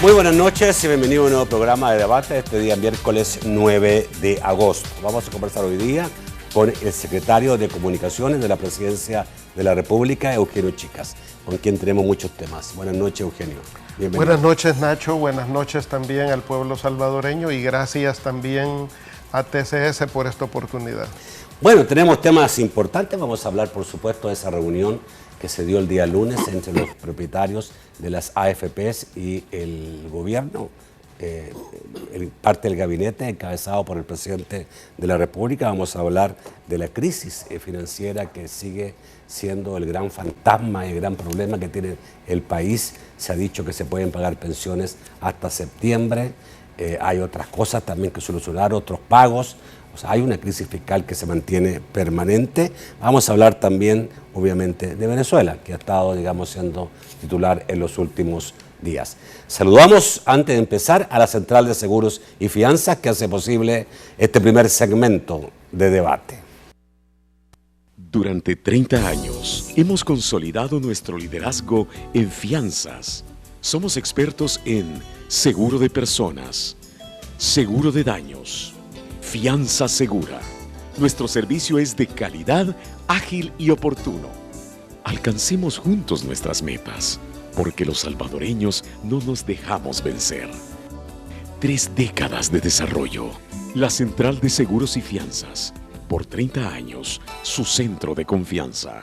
Muy buenas noches y bienvenido a un nuevo programa de debate este día miércoles 9 de agosto. Vamos a conversar hoy día con el secretario de Comunicaciones de la Presidencia de la República, Eugenio Chicas, con quien tenemos muchos temas. Buenas noches, Eugenio. Bienvenido. Buenas noches, Nacho. Buenas noches también al pueblo salvadoreño y gracias también a TCS por esta oportunidad. Bueno, tenemos temas importantes. Vamos a hablar, por supuesto, de esa reunión que se dio el día lunes entre los propietarios de las AFPs y el gobierno, parte del gabinete encabezado por el presidente de la República. Vamos a hablar de la crisis financiera que sigue siendo el gran fantasma y el gran problema que tiene el país. Se ha dicho que se pueden pagar pensiones hasta septiembre. Hay otras cosas también que solucionar, otros pagos. O sea, hay una crisis fiscal que se mantiene permanente. Vamos a hablar también, obviamente, de Venezuela, que ha estado, digamos, siendo titular en los últimos días. Saludamos, antes de empezar, a la Central de Seguros y Fianzas, que hace posible este primer segmento de debate. Durante 30 años, hemos consolidado nuestro liderazgo en fianzas. Somos expertos en seguro de personas, seguro de daños, Fianza Segura. Nuestro servicio es de calidad, ágil y oportuno. Alcancemos juntos nuestras metas, porque los salvadoreños no nos dejamos vencer. 3 décadas de desarrollo. La Central de Seguros y Fianzas. Por 30 años, su centro de confianza.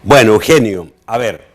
Bueno, Eugenio, a ver,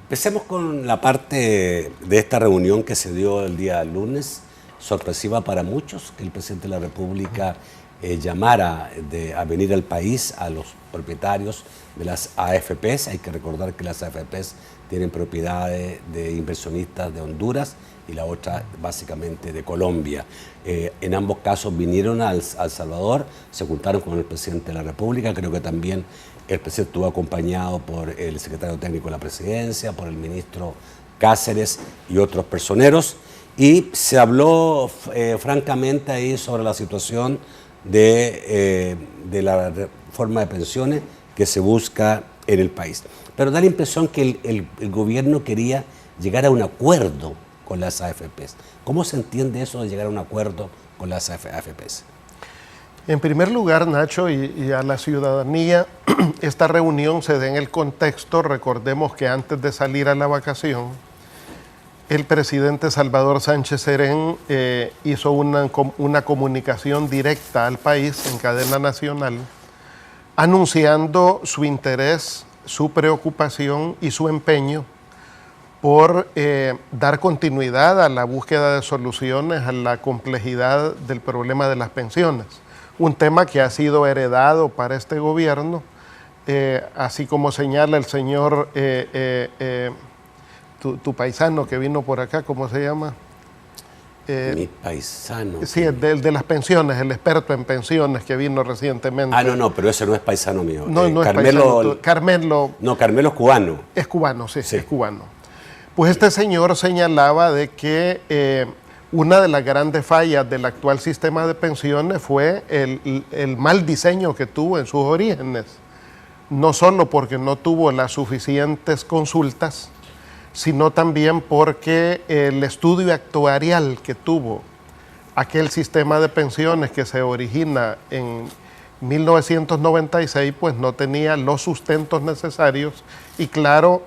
empecemos con la parte de esta reunión que se dio el día lunes. Sorpresiva para muchos que el presidente de la República llamara a venir al país a los propietarios de las AFPs. Hay que recordar que las AFPs tienen propiedades de inversionistas de Honduras y la otra básicamente de Colombia. En ambos casos vinieron a El Salvador, se juntaron con el presidente de la República. Creo que también el presidente estuvo acompañado por el secretario técnico de la Presidencia, por el ministro Cáceres y otros personeros. Y se habló francamente ahí sobre la situación de la reforma de pensiones que se busca en el país. Pero da la impresión que el gobierno quería llegar a un acuerdo con las AFPs. ¿Cómo se entiende eso de llegar a un acuerdo con las AFPs? En primer lugar, Nacho, y a la ciudadanía, esta reunión se da en el contexto, recordemos que antes de salir a la vacación, el presidente Salvador Sánchez Serén hizo una comunicación directa al país en cadena nacional, anunciando su interés, su preocupación y su empeño por dar continuidad a la búsqueda de soluciones a la complejidad del problema de las pensiones. Un tema que ha sido heredado para este gobierno, así como señala el señor... Tu paisano que vino por acá, ¿cómo se llama? Mi paisano. Sí, el de las pensiones, el experto en pensiones que vino recientemente. Ah, no, pero ese no es paisano mío. No, no Carmelo, es paisano. Carmelo. No, Carmelo es cubano. Es cubano, sí, es cubano. Pues este señor señalaba de que una de las grandes fallas del actual sistema de pensiones fue el mal diseño que tuvo en sus orígenes. No solo porque no tuvo las suficientes consultas, sino también porque el estudio actuarial que tuvo aquel sistema de pensiones que se origina en 1996, pues no tenía los sustentos necesarios y claro,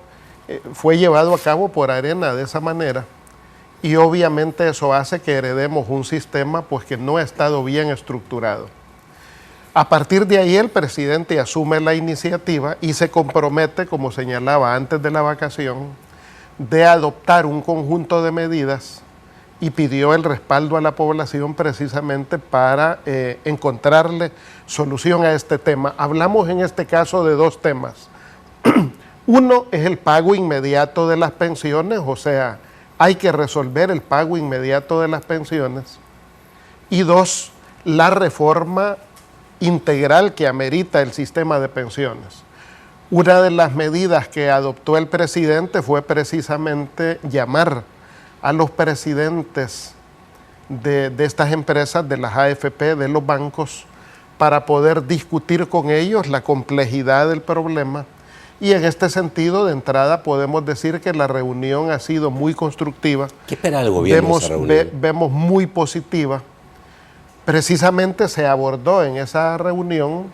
fue llevado a cabo por Arena de esa manera y obviamente eso hace que heredemos un sistema pues que no ha estado bien estructurado. A partir de ahí el presidente asume la iniciativa y se compromete, como señalaba antes de la vacación, de adoptar un conjunto de medidas y pidió el respaldo a la población precisamente para encontrarle solución a este tema. Hablamos en este caso de 2 temas. Uno es el pago inmediato de las pensiones, o sea, hay que resolver el pago inmediato de las pensiones. Y 2, la reforma integral que amerita el sistema de pensiones. Una de las medidas que adoptó el presidente fue precisamente llamar a los presidentes de estas empresas, de las AFP, de los bancos, para poder discutir con ellos la complejidad del problema Y en este sentido, de entrada, podemos decir que la reunión ha sido muy constructiva. ¿Qué espera el gobierno de esa reunión? Vemos muy positiva. Precisamente se abordó en esa reunión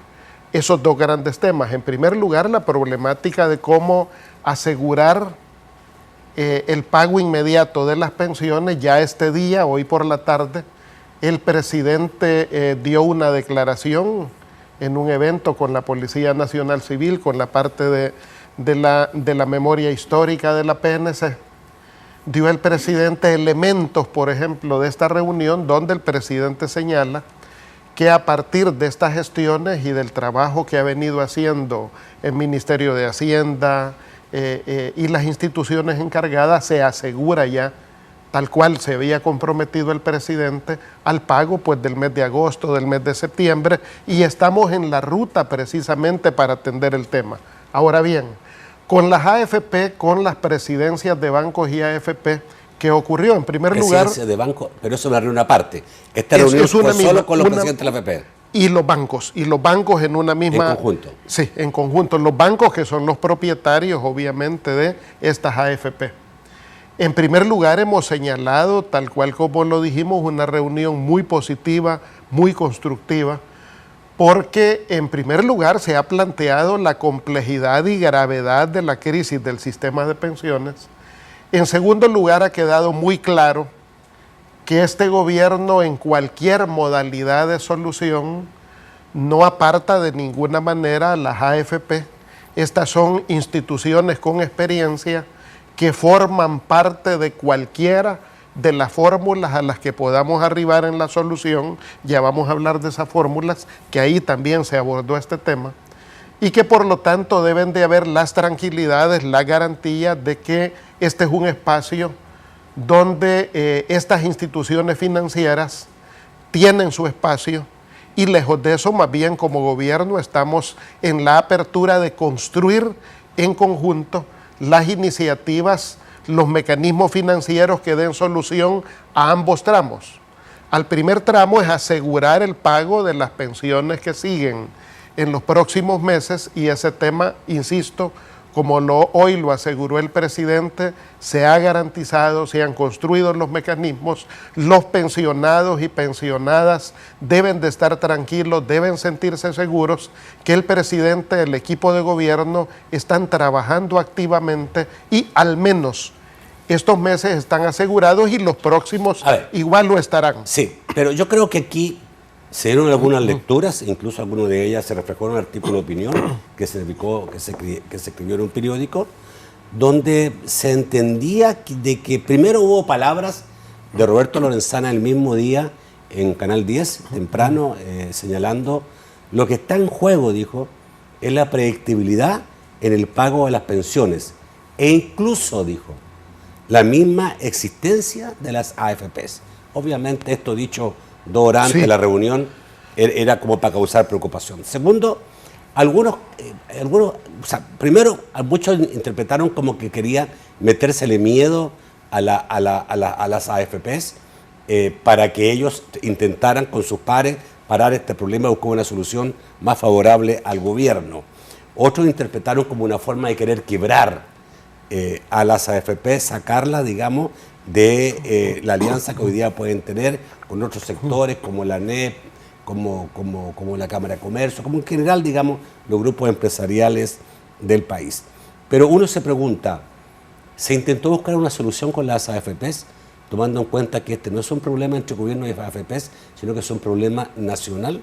esos dos grandes temas. En primer lugar, la problemática de cómo asegurar el pago inmediato de las pensiones. Ya este día, hoy por la tarde, el presidente dio una declaración en un evento con la Policía Nacional Civil, con la parte de la memoria histórica de la PNC. Dio el presidente elementos, por ejemplo, de esta reunión, donde el presidente señala que a partir de estas gestiones y del trabajo que ha venido haciendo el Ministerio de Hacienda y las instituciones encargadas, se asegura ya, tal cual se había comprometido el presidente, al pago pues, del mes de agosto, del mes de septiembre, y estamos en la ruta precisamente para atender el tema. Ahora bien, con las AFP, con las presidencias de bancos y AFP, ¿qué ocurrió? En primer lugar... Presidencia de banco, pero eso es una reunión aparte. Esta reunión fue solo con los presidentes de la AFP. Y los bancos en una misma... En conjunto. Sí, en conjunto. Los bancos que son los propietarios, obviamente, de estas AFP. En primer lugar, hemos señalado, tal cual como lo dijimos, una reunión muy positiva, muy constructiva, porque en primer lugar se ha planteado la complejidad y gravedad de la crisis del sistema de pensiones. En segundo lugar, ha quedado muy claro que este gobierno, en cualquier modalidad de solución, no aparta de ninguna manera a las AFP. Estas son instituciones con experiencia que forman parte de cualquiera de las fórmulas a las que podamos arribar en la solución. Ya vamos a hablar de esas fórmulas, que ahí también se abordó este tema, y que por lo tanto deben de haber las tranquilidades, la garantía de que este es un espacio donde estas instituciones financieras tienen su espacio, y lejos de eso, más bien como gobierno estamos en la apertura de construir en conjunto las iniciativas, los mecanismos financieros que den solución a ambos tramos. Al primer tramo es asegurar el pago de las pensiones que siguen en los próximos meses, y ese tema, insisto, como hoy lo aseguró el presidente, se ha garantizado, se han construido los mecanismos. Los pensionados y pensionadas deben de estar tranquilos, deben sentirse seguros que el presidente, el equipo de gobierno están trabajando activamente, y al menos estos meses están asegurados, y los próximos igual lo estarán. Sí, pero yo creo que aquí se dieron algunas lecturas, incluso algunas de ellas se reflejó en un artículo de opinión que se escribió en un periódico, donde se entendía de que primero hubo palabras de Roberto Lorenzana el mismo día en Canal 10, temprano, señalando lo que está en juego, dijo, es la predictibilidad en el pago de las pensiones, e incluso, dijo, la misma existencia de las AFPs. Obviamente esto dicho 2 horas antes de la reunión era como para causar preocupación. Segundo, primero, muchos interpretaron como que querían metérsele miedo a las AFPs para que ellos intentaran con sus pares parar este problema y buscar una solución más favorable al gobierno. Otros interpretaron como una forma de querer quebrar a las AFP, sacarla, digamos, de la alianza que hoy día pueden tener con otros sectores como la ANEP, como la Cámara de Comercio, como en general, digamos, los grupos empresariales del país. Pero uno se pregunta, ¿se intentó buscar una solución con las AFPs, tomando en cuenta que este no es un problema entre gobierno y AFPs, sino que es un problema nacional?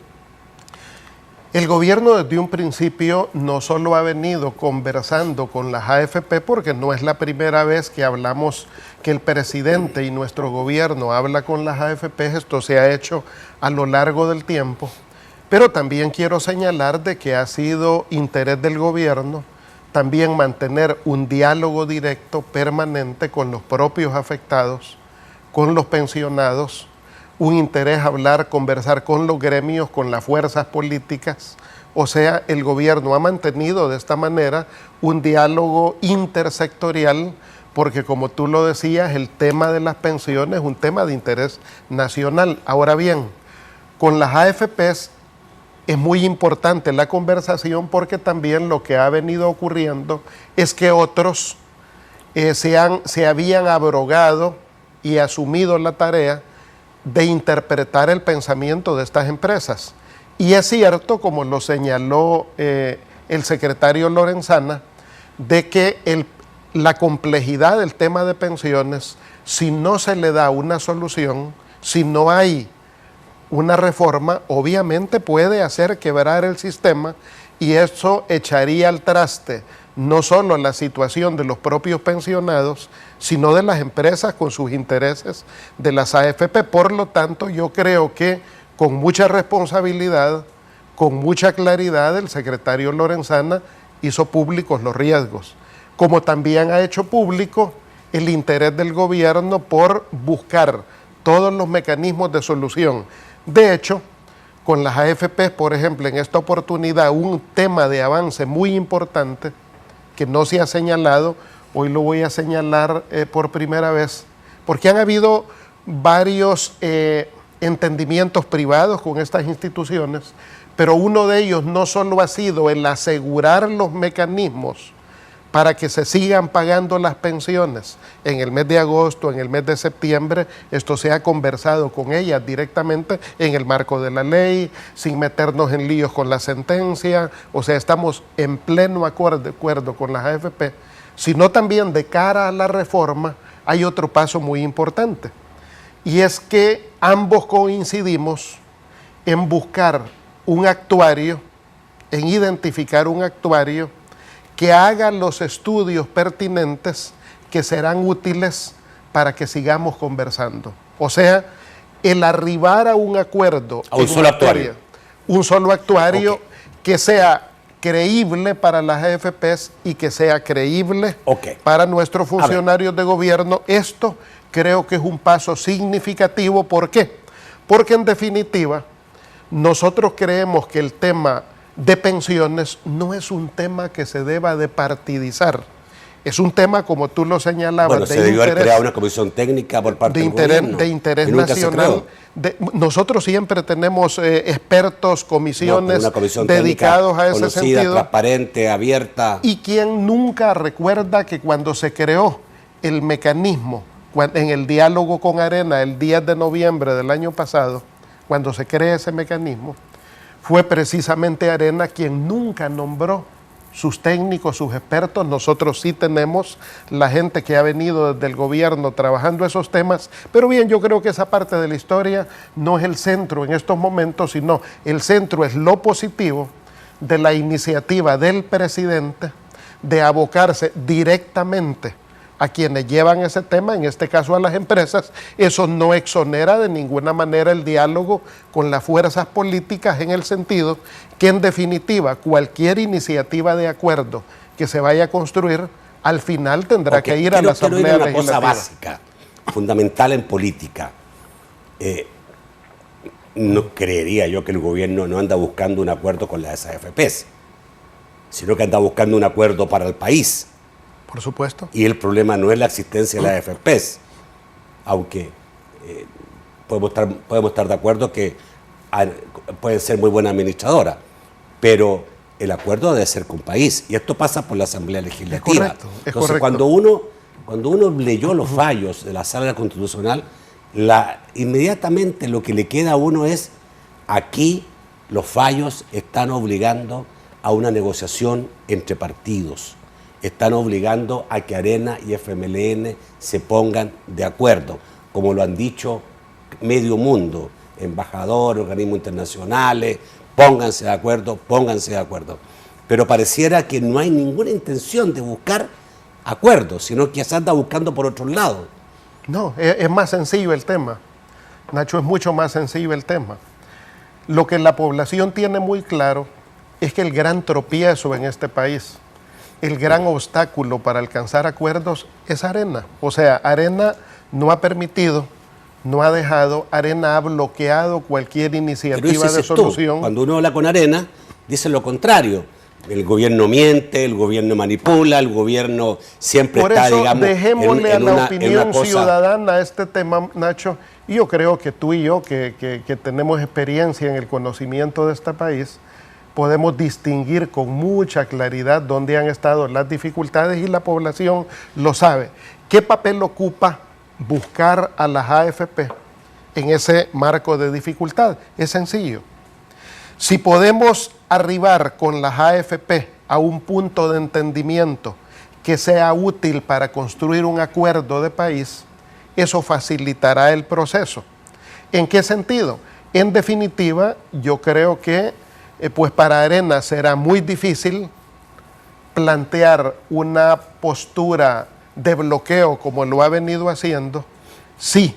El gobierno desde un principio no solo ha venido conversando con las AFP, porque no es la primera vez que hablamos, que el presidente y nuestro gobierno habla con las AFP, esto se ha hecho a lo largo del tiempo, pero también quiero señalar de que ha sido interés del gobierno también mantener un diálogo directo, permanente con los propios afectados, con los pensionados, un interés hablar, conversar con los gremios, con las fuerzas políticas. O sea, el gobierno ha mantenido de esta manera un diálogo intersectorial, porque como tú lo decías, el tema de las pensiones es un tema de interés nacional. Ahora bien, con las AFPs es muy importante la conversación porque también lo que ha venido ocurriendo es que otros se habían abrogado y asumido la tarea de interpretar el pensamiento de estas empresas. Y es cierto, como lo señaló el secretario Lorenzana, de que la complejidad del tema de pensiones, si no se le da una solución, si no hay una reforma, obviamente puede hacer quebrar el sistema y eso echaría al traste no solo la situación de los propios pensionados, sino de las empresas con sus intereses de las AFP. Por lo tanto, yo creo que con mucha responsabilidad, con mucha claridad, el secretario Lorenzana hizo públicos los riesgos, como también ha hecho público el interés del gobierno por buscar todos los mecanismos de solución. De hecho, con las AFP, por ejemplo, en esta oportunidad, un tema de avance muy importante que no se ha señalado, hoy lo voy a señalar por primera vez, porque han habido varios entendimientos privados con estas instituciones, pero uno de ellos no solo ha sido el asegurar los mecanismos para que se sigan pagando las pensiones en el mes de agosto, en el mes de septiembre. Esto se ha conversado con ellas directamente en el marco de la ley, sin meternos en líos con la sentencia, o sea, estamos en pleno acuerdo con las AFP, sino también de cara a la reforma hay otro paso muy importante, y es que ambos coincidimos en buscar un actuario, en identificar un actuario que haga los estudios pertinentes que serán útiles para que sigamos conversando. O sea, el arribar a un acuerdo. A un solo actuario. Un solo actuario okay, que sea creíble para las AFPs y que sea creíble para nuestros funcionarios de gobierno. Esto creo que es un paso significativo. ¿Por qué? Porque en definitiva, nosotros creemos que el tema de pensiones no es un tema que se deba de partidizar. Es un tema, como tú lo señalabas, bueno, se debió haber creado una comisión técnica por parte del gobierno. De interés nacional. Nosotros siempre tenemos expertos, comisiones dedicados a ese sentido. Transparente, abierta. Y quien nunca recuerda que cuando se creó el mecanismo, en el diálogo con Arena, el 10 de noviembre del año pasado, cuando se crea ese mecanismo, fue precisamente Arena quien nunca nombró sus técnicos, sus expertos. Nosotros sí tenemos la gente que ha venido desde el gobierno trabajando esos temas, pero bien, yo creo que esa parte de la historia no es el centro en estos momentos, sino el centro es lo positivo de la iniciativa del presidente de abocarse directamente a quienes llevan ese tema, en este caso a las empresas. Eso no exonera de ninguna manera el diálogo con las fuerzas políticas, en el sentido que en definitiva cualquier iniciativa de acuerdo que se vaya a construir al final tendrá que ir a la Asamblea Legislativa. Una cosa básica, fundamental en política. No creería yo que el gobierno no anda buscando un acuerdo con las AFPs, sino que anda buscando un acuerdo para el país. Por supuesto. Y el problema no es la existencia de las AFPs, aunque podemos estar de acuerdo que pueden ser muy buena administradora, pero el acuerdo debe ser con país, y esto pasa por la Asamblea Legislativa. Es correcto, es Entonces, correcto. cuando uno leyó los fallos de la Sala Constitucional, inmediatamente lo que le queda a uno es: aquí los fallos están obligando a una negociación entre partidos, están obligando a que Arena y FMLN se pongan de acuerdo, como lo han dicho medio mundo, embajadores, organismos internacionales, pónganse de acuerdo, pónganse de acuerdo. Pero pareciera que no hay ninguna intención de buscar acuerdos, sino que se anda buscando por otros lados. No, es más sencillo el tema, Nacho, es mucho más sencillo el tema. Lo que la población tiene muy claro es que el gran tropiezo en este país, el gran obstáculo para alcanzar acuerdos es Arena. O sea, Arena no ha permitido, no ha dejado, Arena ha bloqueado cualquier iniciativa de solución. Cuando uno habla con Arena, dice lo contrario. el gobierno miente, el gobierno manipula, el gobierno siempre por está, eso, digamos, dejémosle a la opinión cosa ciudadana a este tema, Nacho. Y yo creo que tú y yo, que tenemos experiencia en el conocimiento de este país, podemos distinguir con mucha claridad dónde han estado las dificultades y la población lo sabe. ¿Qué papel ocupa buscar a las AFP en ese marco de dificultad? Es sencillo. Si podemos arribar con las AFP a un punto de entendimiento que sea útil para construir un acuerdo de país, eso facilitará el proceso. ¿En qué sentido? En definitiva, yo creo que pues para Arena será muy difícil plantear una postura de bloqueo como lo ha venido haciendo, si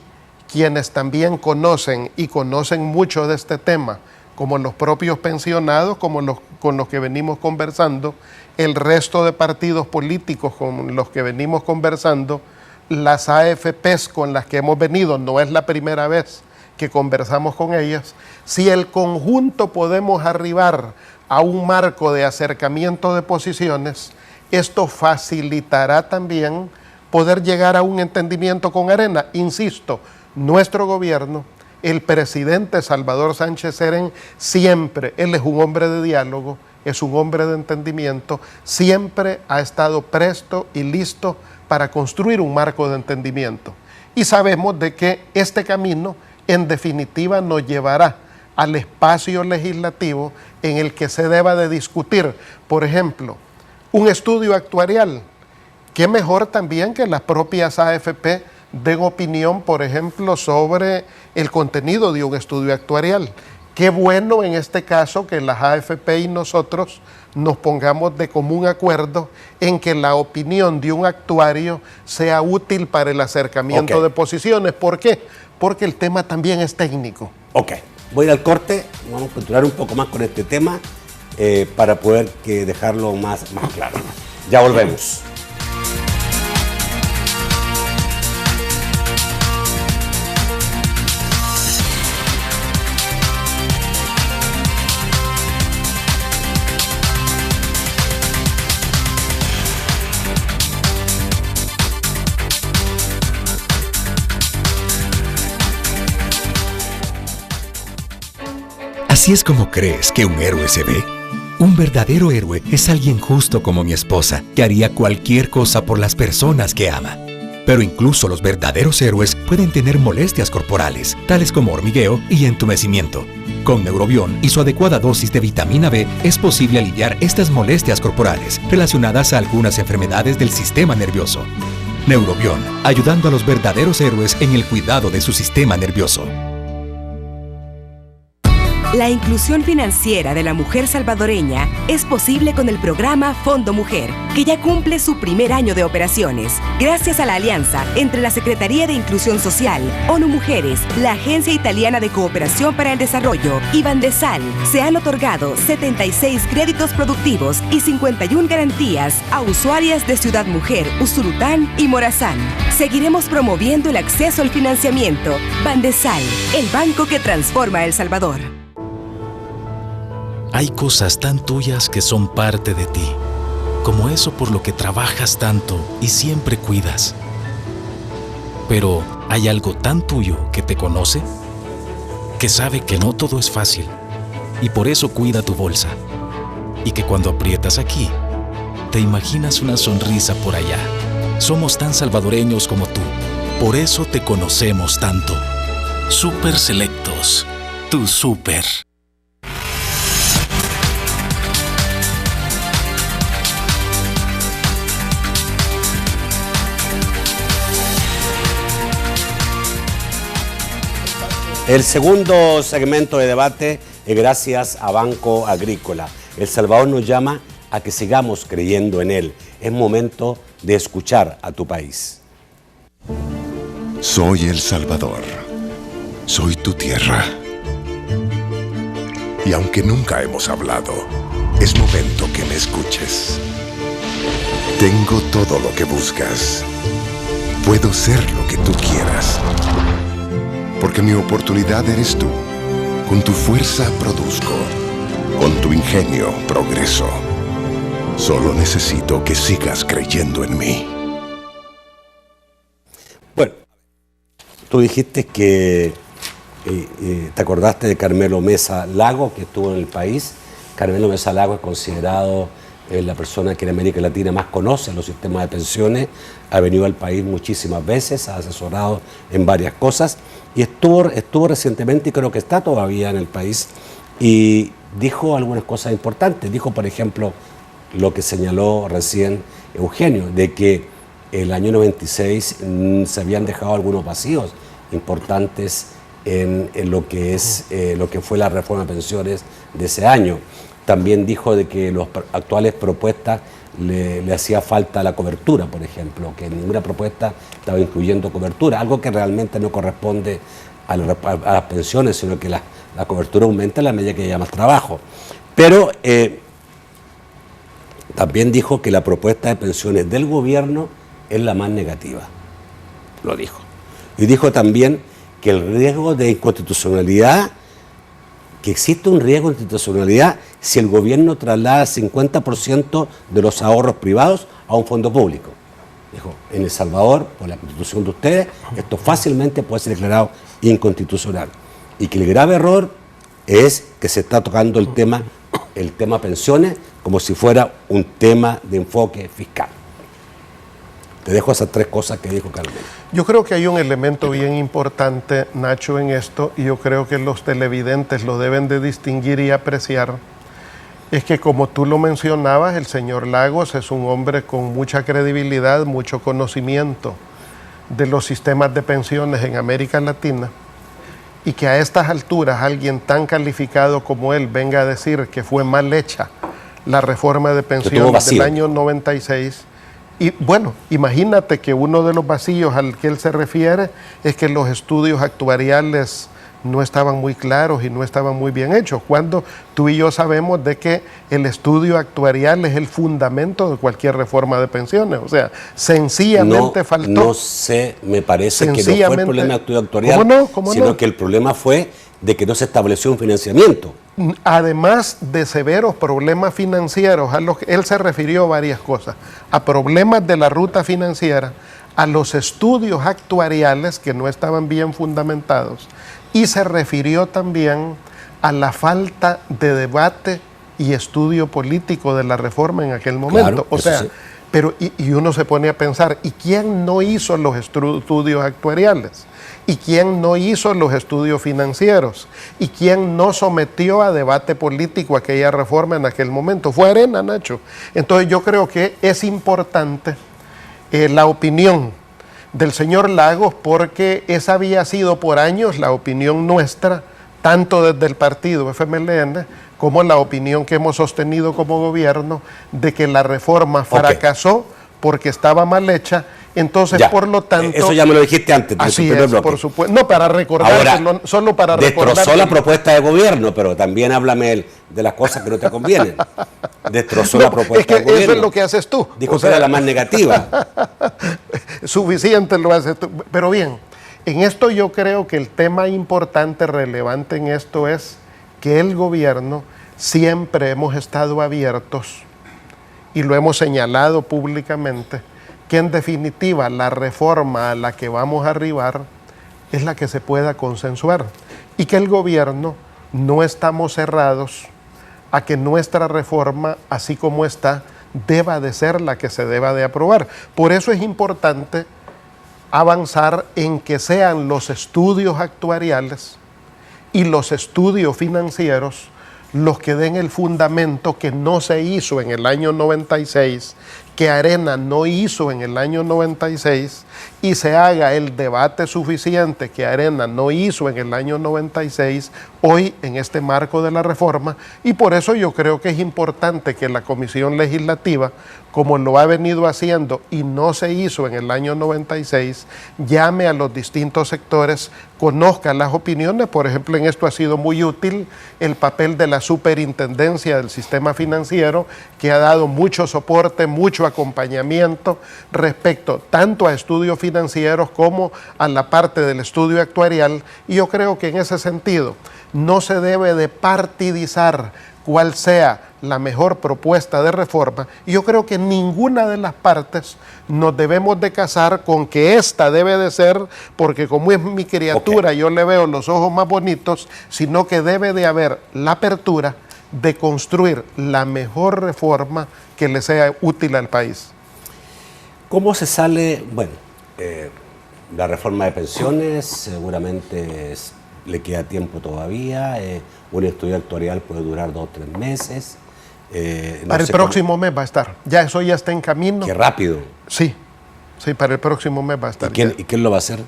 quienes también conocen y conocen mucho de este tema, como los propios pensionados, como con los que venimos conversando, el resto de partidos políticos con los que venimos conversando, las AFPs con las que hemos venido, no es la primera vez que conversamos con ellas, si el conjunto podemos arribar a un marco de acercamiento de posiciones, esto facilitará también poder llegar a un entendimiento con Arena. Insisto, nuestro gobierno, el presidente Salvador Sánchez Serén, siempre, él es un hombre de diálogo, es un hombre de entendimiento, siempre ha estado presto y listo para construir un marco de entendimiento. Y sabemos de que este camino, en definitiva, nos llevará al espacio legislativo en el que se deba de discutir, por ejemplo, un estudio actuarial. Qué mejor también que las propias AFP den opinión, por ejemplo, sobre el contenido de un estudio actuarial. Qué bueno en este caso que las AFP y nosotros nos pongamos de común acuerdo en que la opinión de un actuario sea útil para el acercamiento de posiciones. ¿Por qué? Porque el tema también es técnico. Ok, voy a ir al corte, vamos a continuar un poco más con este tema para poder dejarlo más claro. Ya volvemos. ¿Así es como crees que un héroe se ve? Un verdadero héroe es alguien justo como mi esposa, que haría cualquier cosa por las personas que ama. Pero incluso los verdaderos héroes pueden tener molestias corporales, tales como hormigueo y entumecimiento. Con Neurobión y su adecuada dosis de vitamina B es posible aliviar estas molestias corporales relacionadas a algunas enfermedades del sistema nervioso. Neurobión, ayudando a los verdaderos héroes en el cuidado de su sistema nervioso. La inclusión financiera de la mujer salvadoreña es posible con el programa Fondo Mujer, que ya cumple su primer año de operaciones. Gracias a la alianza entre la Secretaría de Inclusión Social, ONU Mujeres, la Agencia Italiana de Cooperación para el Desarrollo y Bandesal, se han otorgado 76 créditos productivos y 51 garantías a usuarias de Ciudad Mujer, Usulután y Morazán. Seguiremos promoviendo el acceso al financiamiento. Bandesal, el banco que transforma El Salvador. Hay cosas tan tuyas que son parte de ti, como eso por lo que trabajas tanto y siempre cuidas. Pero ¿hay algo tan tuyo que te conoce? Que sabe que no todo es fácil y por eso cuida tu bolsa. Y que cuando aprietas aquí, te imaginas una sonrisa por allá. Somos tan salvadoreños como tú, por eso te conocemos tanto. Super Selectos, tu súper. El segundo segmento de debate es gracias a Banco Agrícola. El Salvador nos llama a que sigamos creyendo en él. Es momento de escuchar a tu país. Soy El Salvador. Soy tu tierra. Y aunque nunca hemos hablado, es momento que me escuches. Tengo todo lo que buscas. Puedo ser lo que tú quieras. Porque mi oportunidad eres tú. Con tu fuerza produzco. Con tu ingenio progreso. Solo necesito que sigas creyendo en mí. Bueno, tú dijiste que te acordaste de Carmelo Mesa Lago, que estuvo en el país. Carmelo Mesa Lago es considerado la persona que en América Latina más conoce los sistemas de pensiones, ha venido al país muchísimas veces, ha asesorado en varias cosas y estuvo recientemente y creo que está todavía en el país y dijo algunas cosas importantes. Dijo, por ejemplo, lo que señaló recién Eugenio, de que el año 96 se habían dejado algunos vacíos importantes en lo que fue la reforma de pensiones de ese año. También dijo de que las actuales propuestas le hacía falta la cobertura, por ejemplo, que ninguna propuesta estaba incluyendo cobertura, algo que realmente no corresponde a las pensiones, sino que la cobertura aumenta en la medida que haya más trabajo. Pero también dijo que la propuesta de pensiones del gobierno es la más negativa, lo dijo. Y dijo también que el riesgo de inconstitucionalidad, que existe un riesgo de inconstitucionalidad si el gobierno traslada 50% de los ahorros privados a un fondo público. Dijo, en El Salvador, por la constitución de ustedes, esto fácilmente puede ser declarado inconstitucional. Y que el grave error es que se está tocando el tema pensiones como si fuera un tema de enfoque fiscal. Te dejo esas tres cosas que dijo Carmen. Yo creo que hay un elemento bien importante, Nacho, en esto, y yo creo que los televidentes lo deben de distinguir y apreciar, es que como tú lo mencionabas, el señor Lagos es un hombre con mucha credibilidad, mucho conocimiento de los sistemas de pensiones en América Latina, y que a estas alturas alguien tan calificado como él venga a decir que fue mal hecha la reforma de pensiones del año 96. Y bueno, imagínate que uno de los vacíos al que él se refiere es que los estudios actuariales no estaban muy claros y no estaban muy bien hechos, cuando tú y yo sabemos de que el estudio actuarial es el fundamento de cualquier reforma de pensiones. O sea, sencillamente faltó. No sé, me parece que no fue el problema del estudio actuarial, sino que el problema fue de que no se estableció un financiamiento. Además de severos problemas financieros, a los que él se refirió varias cosas, a problemas de la ruta financiera, a los estudios actuariales que no estaban bien fundamentados, y se refirió también a la falta de debate y estudio político de la reforma en aquel momento. Claro, o sea, sí. Pero y uno se pone a pensar, ¿y quién no hizo los estudios actuariales? ¿Y quién no hizo los estudios financieros? ¿Y quién no sometió a debate político aquella reforma en aquel momento? Fue Arena, Nacho. Entonces yo creo que es importante la opinión del señor Lagos, porque esa había sido por años la opinión nuestra, tanto desde el partido FMLN como la opinión que hemos sostenido como gobierno, de que la reforma fracasó porque estaba mal hecha. Entonces, ya, por lo tanto... Eso ya me lo dijiste antes. Así es, por supuesto. No, para recordar. Ahora, solo para recordar. Destrozó la propuesta de gobierno, pero también háblame de las cosas que no te convienen. Destrozó la propuesta de gobierno. Eso es lo que haces tú. Dijo que era la más negativa. Suficiente lo haces tú. Pero bien, en esto yo creo que el tema importante, relevante en esto es que el gobierno siempre hemos estado abiertos, y lo hemos señalado públicamente, que en definitiva la reforma a la que vamos a arribar es la que se pueda consensuar, y que el gobierno no estamos cerrados a que nuestra reforma, así como está, deba de ser la que se deba de aprobar. Por eso es importante avanzar en que sean los estudios actuariales y los estudios financieros los que den el fundamento que no se hizo en el año 96, que Arena no hizo en el año 96, y se haga el debate suficiente que Arena no hizo en el año 96, hoy en este marco de la reforma. Y por eso yo creo que es importante que la Comisión Legislativa, como lo ha venido haciendo y no se hizo en el año 96, llame a los distintos sectores, conozca las opiniones. Por ejemplo, en esto ha sido muy útil el papel de la Superintendencia del Sistema Financiero, que ha dado mucho soporte, mucho acompañamiento respecto tanto a estudios financieros como a la parte del estudio actuarial. Y yo creo que en ese sentido no se debe de partidizar cuál sea la mejor propuesta de reforma. Y yo creo que ninguna de las partes nos debemos de casar con que esta debe de ser, porque como es mi criatura, yo le veo los ojos más bonitos, sino que debe de haber la apertura de construir la mejor reforma que le sea útil al país. ¿Cómo se sale? Bueno, la reforma de pensiones seguramente le queda tiempo todavía. Un estudio actuarial puede durar 2 o 3 meses. Para el próximo mes va a estar. Ya eso ya está en camino. ¡Qué rápido! Sí, para el próximo mes va a estar. ¿Y quién lo va a hacer?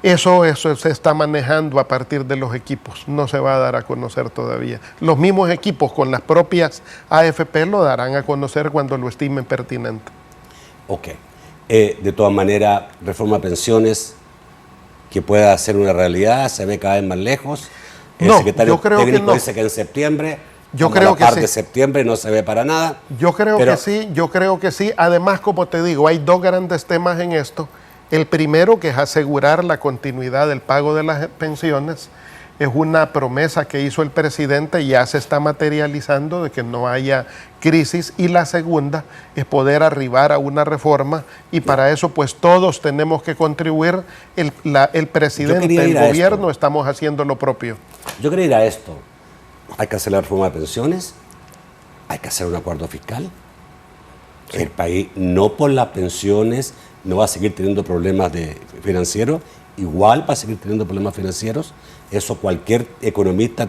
Eso se está manejando a partir de los equipos. No se va a dar a conocer todavía. Los mismos equipos con las propias AFP lo darán a conocer cuando lo estimen pertinente. Ok. De todas maneras, reforma de pensiones que pueda ser una realidad, se ve cada vez más lejos. El secretario técnico dice que en septiembre, yo creo que sí. de septiembre no se ve para nada. Yo creo que sí. Además, como te digo, hay 2 grandes temas en esto. El primero, que es asegurar la continuidad del pago de las pensiones, es una promesa que hizo el presidente y ya se está materializando de que no haya crisis. Y la segunda es poder arribar a una reforma y para eso pues todos tenemos que contribuir. El presidente, el gobierno, estamos haciendo lo propio. Yo quería ir a esto. Hay que hacer la reforma de pensiones, hay que hacer un acuerdo fiscal. Sí. El país, no por las pensiones, no va a seguir teniendo problemas financieros, igual va a seguir teniendo problemas financieros. Eso cualquier economista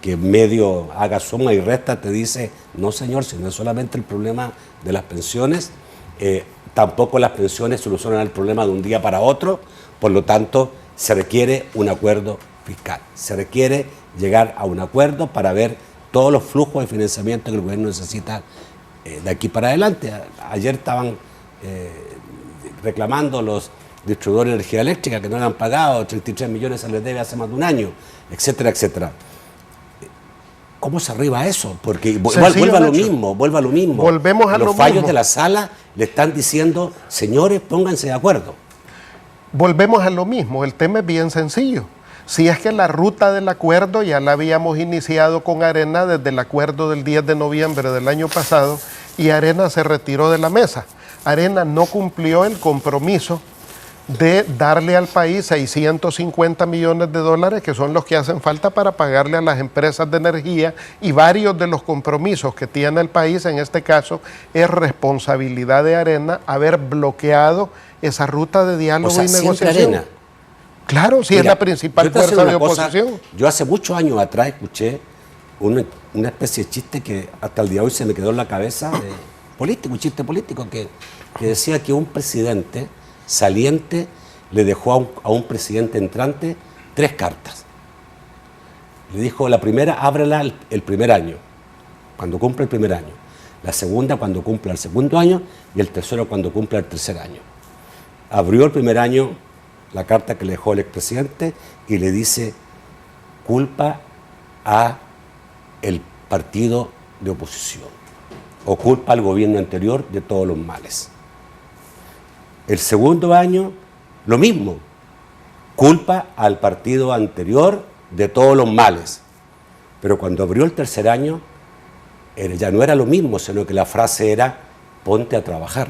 que medio haga suma y resta te dice, no señor, si no es solamente el problema de las pensiones, tampoco las pensiones solucionan el problema de un día para otro, por lo tanto se requiere un acuerdo fiscal, se requiere llegar a un acuerdo para ver todos los flujos de financiamiento que el gobierno necesita de aquí para adelante. Ayer estaban reclamando los distribuidores de energía eléctrica que no le han pagado, 33 millones se les debe hace más de un año, etcétera, etcétera. ¿Cómo se arriba eso? Porque vuelve a lo mismo. Volvemos a los fallos de la sala le están diciendo, señores, pónganse de acuerdo. Volvemos a lo mismo, el tema es bien sencillo. Si es que la ruta del acuerdo ya la habíamos iniciado con Arena desde el acuerdo del 10 de noviembre del año pasado y Arena se retiró de la mesa. Arena no cumplió el compromiso de darle al país 650 millones de dólares, que son los que hacen falta para pagarle a las empresas de energía, y varios de los compromisos que tiene el país, en este caso, es responsabilidad de Arena haber bloqueado esa ruta de diálogo y negociación. Arena. Claro, sí. Mira, es la principal fuerza de oposición. Yo hace muchos años atrás escuché una especie de chiste que hasta el día de hoy se me quedó en la cabeza, político, un chiste político, que decía que un presidente saliente le dejó a un presidente entrante 3 cartas. Le dijo, la primera, ábrela el primer año, cuando cumpla el primer año. La segunda, cuando cumpla el segundo año. Y el tercero, cuando cumpla el tercer año. Abrió el primer año la carta que le dejó el expresidente y le dice, culpa a el partido de oposición o culpa al gobierno anterior de todos los males. El segundo año, lo mismo, culpa al partido anterior de todos los males. Pero cuando abrió el tercer año, ya no era lo mismo, sino que la frase era, ponte a trabajar.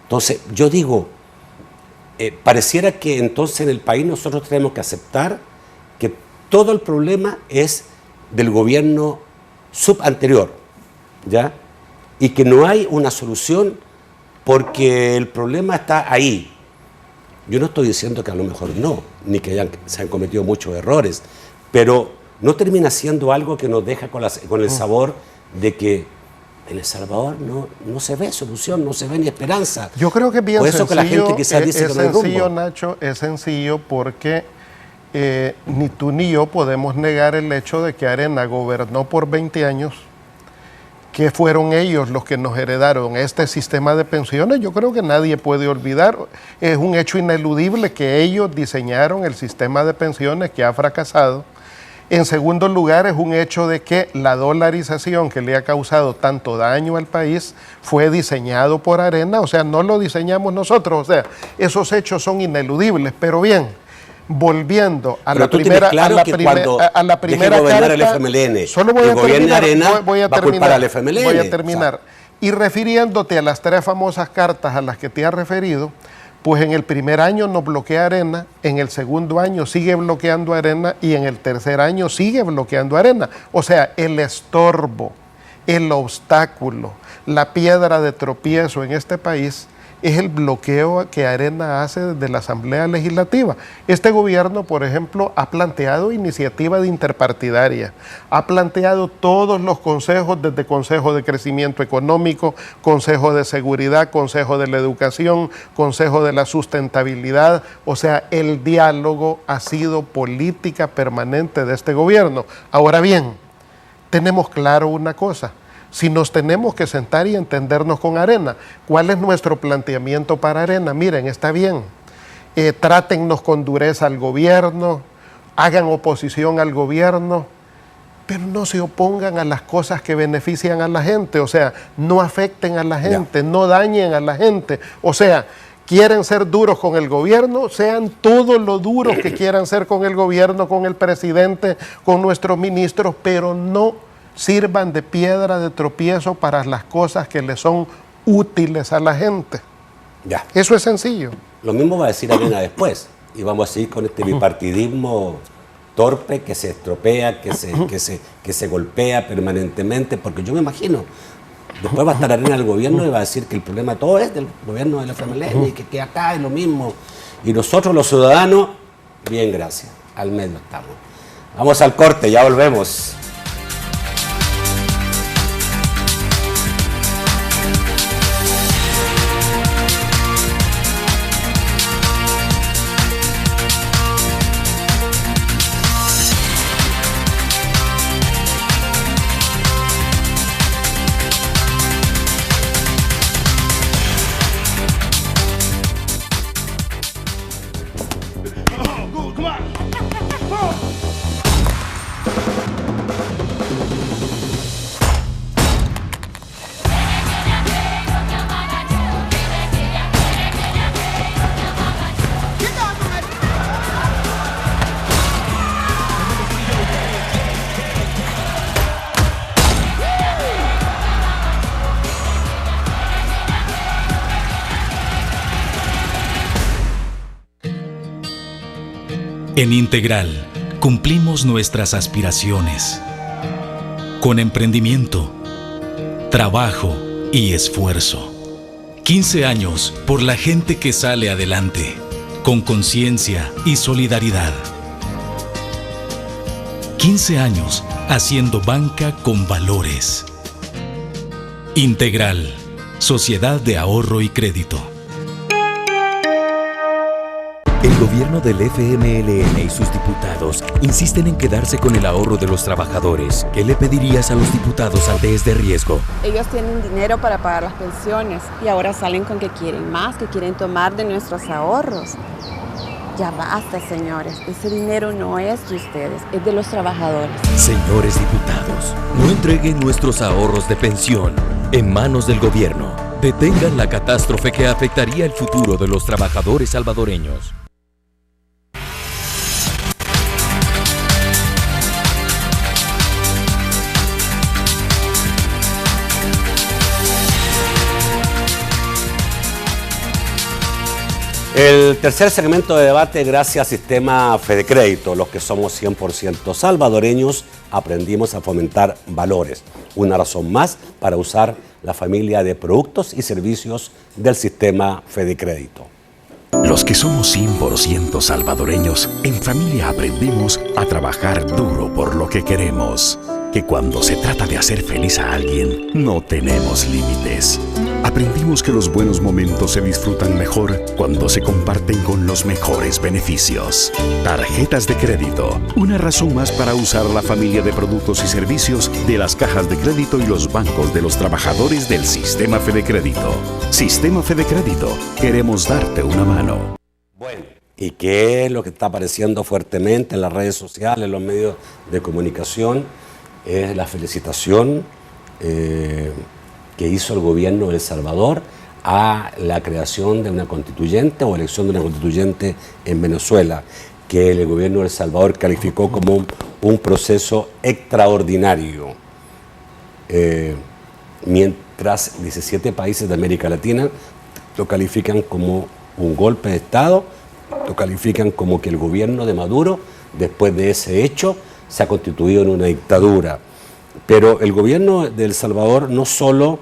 Entonces, yo digo, pareciera que entonces en el país nosotros tenemos que aceptar que todo el problema es del gobierno subanterior, ¿ya? Y que no hay una solución porque el problema está ahí. Yo no estoy diciendo que a lo mejor no, ni que se han cometido muchos errores, pero no termina siendo algo que nos deja con el sabor de que en El Salvador no se ve solución, no se ve ni esperanza. Yo creo que es bien sencillo. Por eso que la gente quizás dice que no hay rumbo. Es sencillo, Nacho, es sencillo porque ni tú ni yo podemos negar el hecho de que Arena gobernó por 20 años, que fueron ellos los que nos heredaron este sistema de pensiones. Yo creo que nadie puede olvidar, es un hecho ineludible que ellos diseñaron el sistema de pensiones que ha fracasado. En segundo lugar, es un hecho de que la dolarización que le ha causado tanto daño al país fue diseñado por Arena, o sea, no lo diseñamos nosotros, o sea, esos hechos son ineludibles. Pero bien, volviendo a Pero la tú tienes primera, claro que cuando a la primera deje gobernar carta, el FMLN, solo voy y a gobierne terminar, Arena, voy a va a culpar terminar, al FMLN. voy a terminar. O sea, y refiriéndote a las 3 famosas cartas a las que te has referido, pues en el primer año nos bloquea Arena, en el segundo año sigue bloqueando Arena y en el tercer año sigue bloqueando Arena. O sea, el estorbo, el obstáculo, la piedra de tropiezo en este país es el bloqueo que Arena hace desde la Asamblea Legislativa. Este gobierno, por ejemplo, ha planteado iniciativa de interpartidaria, ha planteado todos los consejos, desde Consejo de Crecimiento Económico, Consejo de Seguridad, Consejo de la Educación, Consejo de la Sustentabilidad. O sea, el diálogo ha sido política permanente de este gobierno. Ahora bien, tenemos claro una cosa: si nos tenemos que sentar y entendernos con Arena, ¿cuál es nuestro planteamiento para Arena? Miren, está bien, trátennos con dureza al gobierno, hagan oposición al gobierno, pero no se opongan a las cosas que benefician a la gente, o sea, no afecten a la gente, no dañen a la gente, o sea, quieren ser duros con el gobierno, sean todos los duros que quieran ser con el gobierno, con el presidente, con nuestros ministros, pero no sirvan de piedra de tropiezo para las cosas que le son útiles a la gente. ya. Eso es sencillo. Lo mismo va a decir Arena después. Y vamos a seguir con este bipartidismo torpe que se estropea, que se golpea permanentemente, porque yo me imagino, después va a estar Arena del gobierno y va a decir que el problema todo es del gobierno de la FMLN y que acá es lo mismo. Y nosotros los ciudadanos, bien, gracias, al medio estamos. Vamos al corte, ya volvemos. En Integral, cumplimos nuestras aspiraciones con emprendimiento, trabajo y esfuerzo. 15 años por la gente que sale adelante, con conciencia y solidaridad. 15 años haciendo banca con valores. Integral, Sociedad de Ahorro y Crédito. El gobierno del FMLN y sus diputados insisten en quedarse con el ahorro de los trabajadores. ¿Qué le pedirías a los diputados al test de riesgo? Ellos tienen dinero para pagar las pensiones y ahora salen con que quieren más, que quieren tomar de nuestros ahorros. Ya basta, señores. Ese dinero no es de ustedes, es de los trabajadores. Señores diputados, no entreguen nuestros ahorros de pensión en manos del gobierno. Detengan la catástrofe que afectaría el futuro de los trabajadores salvadoreños. El tercer segmento de debate, gracias al sistema FedeCrédito. Los que somos 100% salvadoreños aprendimos a fomentar valores. Una razón más para usar la familia de productos y servicios del sistema FedeCrédito. Los que somos 100% salvadoreños, en familia aprendemos a trabajar duro por lo que queremos. Que cuando se trata de hacer feliz a alguien, no tenemos límites. Aprendimos que los buenos momentos se disfrutan mejor cuando se comparten con los mejores beneficios. Tarjetas de crédito, una razón más para usar la familia de productos y servicios de las cajas de crédito y los bancos de los trabajadores del Sistema FedeCrédito. Sistema FedeCrédito, queremos darte una mano. Bueno, ¿y qué es lo que está apareciendo fuertemente en las redes sociales, en los medios de comunicación? Es la felicitación que hizo el gobierno de El Salvador a la creación de una constituyente o elección de una constituyente en Venezuela. que el gobierno de El Salvador calificó como un proceso extraordinario, mientras 17 países de América Latina lo califican como un golpe de Estado, lo califican como que el gobierno de Maduro, después de ese hecho, se ha constituido en una dictadura. Pero el gobierno de El Salvador no solo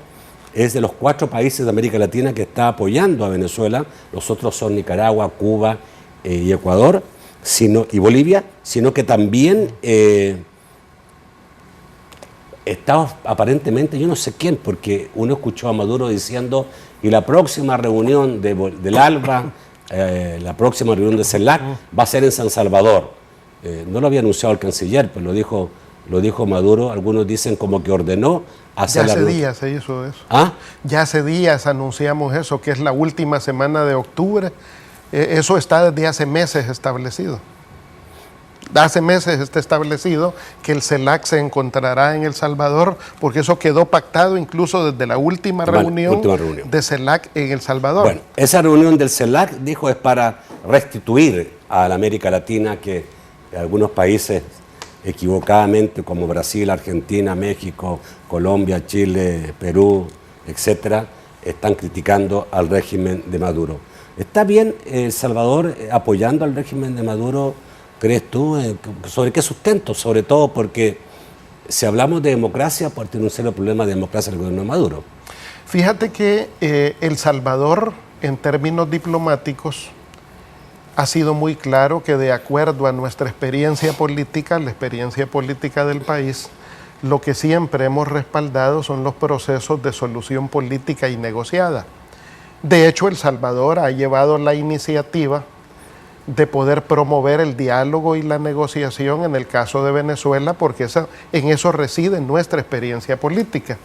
es de los 4 países de América Latina que está apoyando a Venezuela, los otros son Nicaragua, Cuba y Ecuador, y Bolivia, sino que también está aparentemente, yo no sé quién, porque uno escuchó a Maduro diciendo, y la próxima reunión del ALBA, la próxima reunión de CELAC va a ser en San Salvador. No lo había anunciado el canciller, pero lo dijo Maduro. Algunos dicen como que ordenó hacer ya hace días se hizo eso. ¿Ah? Ya hace días anunciamos eso, que es la última semana de octubre. Eso está desde hace meses establecido. Hace meses está establecido que el CELAC se encontrará en El Salvador, porque eso quedó pactado incluso desde la última reunión de CELAC en El Salvador. Bueno, esa reunión del CELAC, dijo, es para restituir a la América Latina, que algunos países equivocadamente, como Brasil, Argentina, México, Colombia, Chile, Perú, etcétera, están criticando al régimen de Maduro. ¿Está bien El Salvador apoyando al régimen de Maduro, crees tú? ¿Sobre qué sustento? Sobre todo porque si hablamos de democracia, pues tiene un serio problema de democracia el gobierno de Maduro. Fíjate que El Salvador, en términos diplomáticos, ha sido muy claro que de acuerdo a nuestra experiencia política, la experiencia política del país, lo que siempre hemos respaldado son los procesos de solución política y negociada. De hecho, El Salvador ha llevado la iniciativa de poder promover el diálogo y la negociación en el caso de Venezuela, porque en eso reside nuestra experiencia política.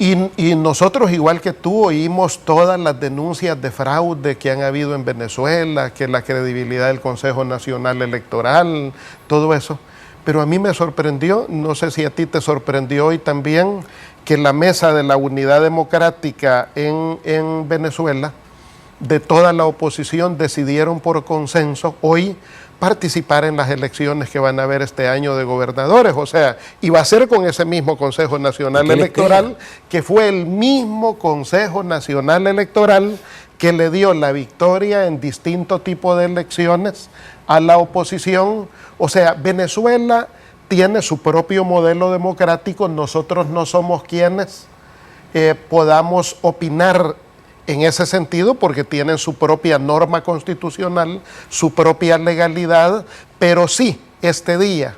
Y nosotros, igual que tú, oímos todas las denuncias de fraude que han habido en Venezuela, que la credibilidad del Consejo Nacional Electoral, todo eso. Pero a mí me sorprendió, no sé si a ti te sorprendió hoy también, que la Mesa de la Unidad Democrática en Venezuela, de toda la oposición, decidieron por consenso hoy participar en las elecciones que van a haber este año de gobernadores. O sea, y va a ser con ese mismo Consejo Nacional Electoral, que fue el mismo Consejo Nacional Electoral que le dio la victoria en distintos tipos de elecciones a la oposición. O sea, Venezuela tiene su propio modelo democrático. Nosotros no somos quienes podamos opinar en ese sentido, porque tienen su propia norma constitucional, su propia legalidad, pero sí, este día,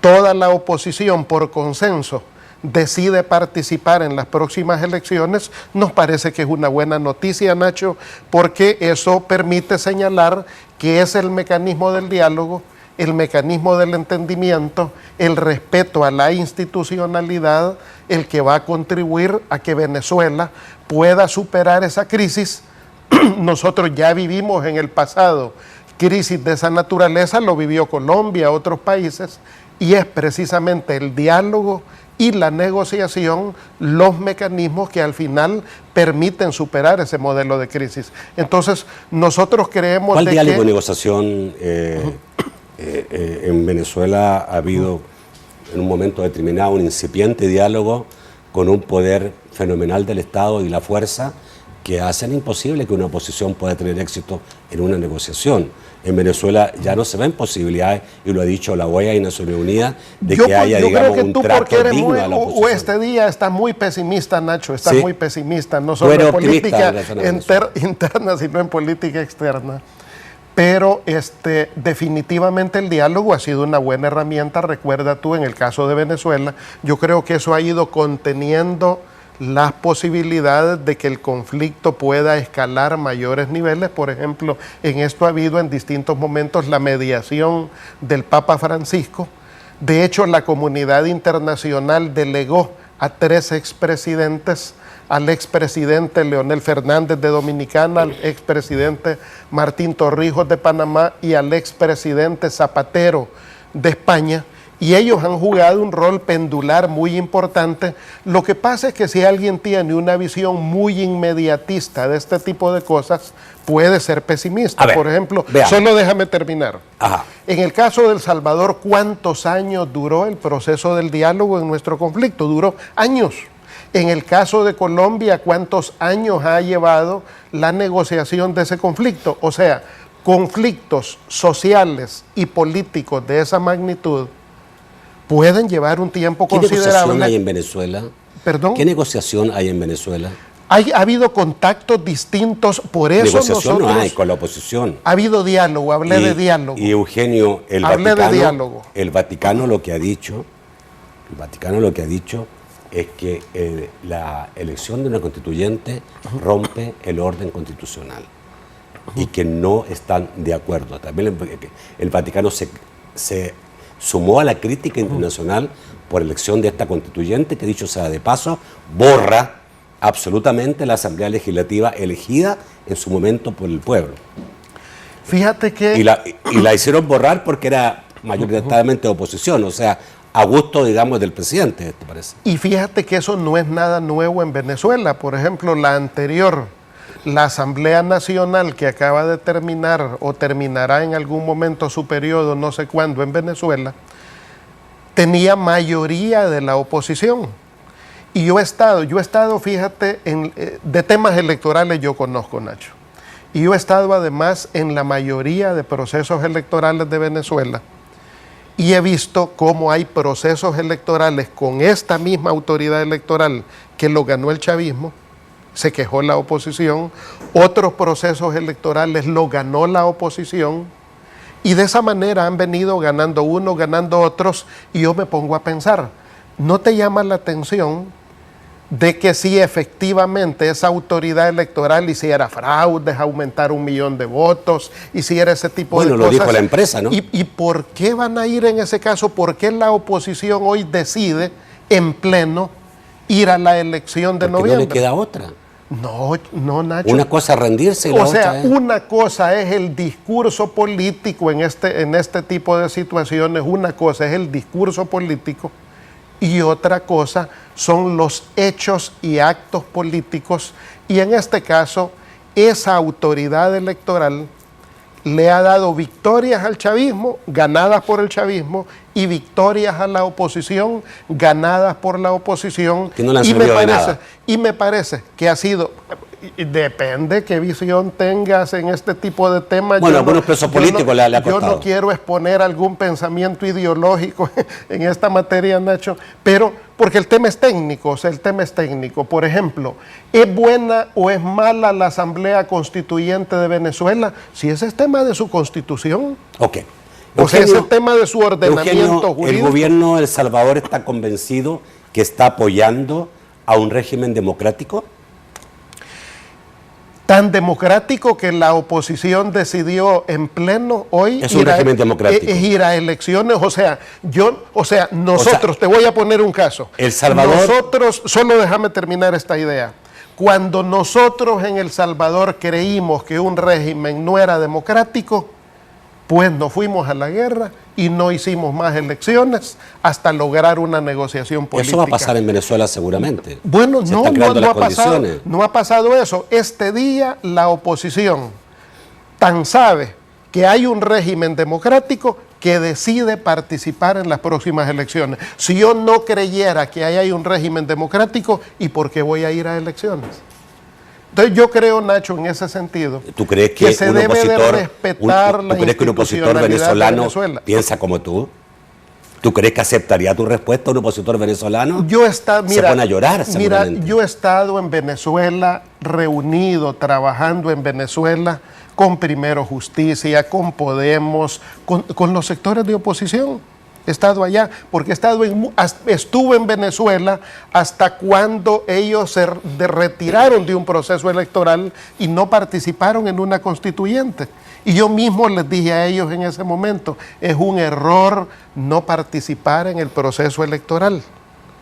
toda la oposición por consenso decide participar en las próximas elecciones. Nos parece que es una buena noticia, Nacho, porque eso permite señalar que es el mecanismo del diálogo, el mecanismo del entendimiento, el respeto a la institucionalidad, el que va a contribuir a que Venezuela pueda superar esa crisis. Nosotros ya vivimos en el pasado crisis de esa naturaleza, lo vivió Colombia, otros países, y es precisamente el diálogo y la negociación los mecanismos que al final permiten superar ese modelo de crisis. Entonces, nosotros creemos ¿Cuál diálogo y negociación en Venezuela ha habido en un momento determinado un incipiente diálogo con un poder fenomenal del Estado y la fuerza que hacen imposible que una oposición pueda tener éxito en una negociación? En Venezuela ya no se ven posibilidades, y lo ha dicho la OEA y Naciones Unidas, de que haya, digamos, un trato digno a la oposición. O este día estás muy pesimista, Nacho, estás muy pesimista, no solo en política interna, sino en política externa. Pero definitivamente el diálogo ha sido una buena herramienta. Recuerda tú, en el caso de Venezuela, yo creo que eso ha ido conteniendo las posibilidades de que el conflicto pueda escalar a mayores niveles. Por ejemplo, en esto ha habido en distintos momentos la mediación del Papa Francisco. De hecho, la comunidad internacional delegó a 3 expresidentes, al expresidente Leonel Fernández de Dominicana, al expresidente Martín Torrijos de Panamá y al expresidente Zapatero de España, y ellos han jugado un rol pendular muy importante. Lo que pasa es que si alguien tiene una visión muy inmediatista de este tipo de cosas, puede ser pesimista. Por ejemplo, solo déjame terminar. Ajá. En el caso de El Salvador, ¿cuántos años duró el proceso del diálogo en nuestro conflicto? Duró años. En el caso de Colombia, ¿cuántos años ha llevado la negociación de ese conflicto? O sea, conflictos sociales y políticos de esa magnitud pueden llevar un tiempo considerable. ¿Qué negociación hay en Venezuela? ¿Perdón? ¿Qué negociación hay en Venezuela? Ha habido contactos distintos, por eso negociación nosotros... no hay con la oposición. Ha habido diálogo, hablé de diálogo. Y Eugenio, el Vaticano lo que ha dicho, es que la elección de una constituyente rompe el orden constitucional y que no están de acuerdo. También el Vaticano se sumó a la crítica internacional por elección de esta constituyente, que dicho sea de paso, borra absolutamente la Asamblea Legislativa elegida en su momento por el pueblo. Fíjate que... Y la hicieron borrar porque era mayoritariamente oposición, o sea, a gusto, digamos, del presidente, ¿te parece? Y fíjate que eso no es nada nuevo en Venezuela. Por ejemplo, la anterior, la Asamblea Nacional, que acaba de terminar o terminará en algún momento su periodo, no sé cuándo, en Venezuela, tenía mayoría de la oposición. Y yo he estado, fíjate, de temas electorales yo conozco, Nacho. Y yo he estado además en la mayoría de procesos electorales de Venezuela. Y he visto cómo hay procesos electorales con esta misma autoridad electoral que lo ganó el chavismo, se quejó la oposición, otros procesos electorales lo ganó la oposición, y de esa manera han venido ganando unos, ganando otros, y yo me pongo a pensar, ¿no te llama la atención de que si efectivamente esa autoridad electoral hiciera fraudes, aumentar 1 millón de votos, hiciera ese tipo de cosas? Bueno, lo dijo la empresa, ¿no? ¿Y por qué van a ir en ese caso? ¿Por qué la oposición hoy decide en pleno ir a la elección de noviembre? No le queda otra. No, Nacho. Una cosa es rendirse y la otra es... una cosa es el discurso político en este tipo de situaciones, una cosa es el discurso político y otra cosa son los hechos y actos políticos, y en este caso esa autoridad electoral le ha dado victorias al chavismo, ganadas por el chavismo, y victorias a la oposición, ganadas por la oposición. Que no le han servido de nada. Y me parece que ha sido, depende qué visión tengas en este tipo de temas. Bueno, algunos presos políticos le ha costado. Yo no quiero exponer algún pensamiento ideológico en esta materia, Nacho, pero porque el tema es técnico, Por ejemplo, ¿es buena o es mala la Asamblea Constituyente de Venezuela? Si ese es tema de su constitución. Ok. O sea, ese tema de su ordenamiento jurídico. ¿El gobierno de El Salvador está convencido que está apoyando a un régimen democrático? Tan democrático que la oposición decidió en pleno hoy es un régimen democrático. Ir a elecciones. Nosotros, te voy a poner un caso. El Salvador. Nosotros, solo déjame terminar esta idea. Cuando nosotros en El Salvador creímos que un régimen no era democrático, pues nos fuimos a la guerra y no hicimos más elecciones hasta lograr una negociación política. Eso va a pasar en Venezuela seguramente. Bueno, no ha pasado eso. Este día la oposición tan sabe que hay un régimen democrático que decide participar en las próximas elecciones. Si yo no creyera que hay un régimen democrático, ¿y por qué voy a ir a elecciones? Entonces yo creo, Nacho, en ese sentido, ¿tú crees que se debe de respetar la institucionalidad de Venezuela? ¿Piensa como tú? ¿Tú crees que aceptaría tu respuesta a un opositor venezolano? Se pone a llorar seguramente. Mira, yo he estado en Venezuela, reunido, trabajando en Venezuela con Primero Justicia, con Podemos, con los sectores de oposición. He estado allá porque estuve en Venezuela hasta cuando ellos se retiraron de un proceso electoral y no participaron en una constituyente. Y yo mismo les dije a ellos en ese momento, es un error no participar en el proceso electoral.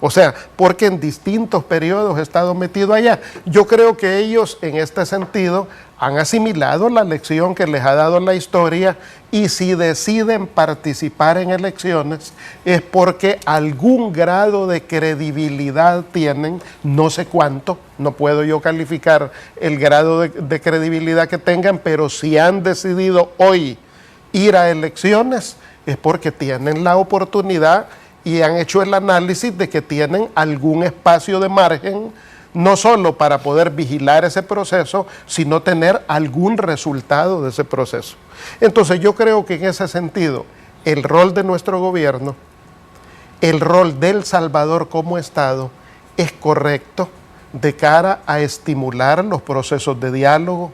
O sea, porque en distintos periodos he estado metido allá. Yo creo que ellos en este sentido han asimilado la lección que les ha dado la historia, y si deciden participar en elecciones es porque algún grado de credibilidad tienen, no sé cuánto, no puedo yo calificar el grado de credibilidad que tengan, pero si han decidido hoy ir a elecciones es porque tienen la oportunidad y han hecho el análisis de que tienen algún espacio de margen, no solo para poder vigilar ese proceso, sino tener algún resultado de ese proceso. Entonces yo creo que en ese sentido, el rol de nuestro gobierno, el rol de El Salvador como Estado, es correcto de cara a estimular los procesos de diálogo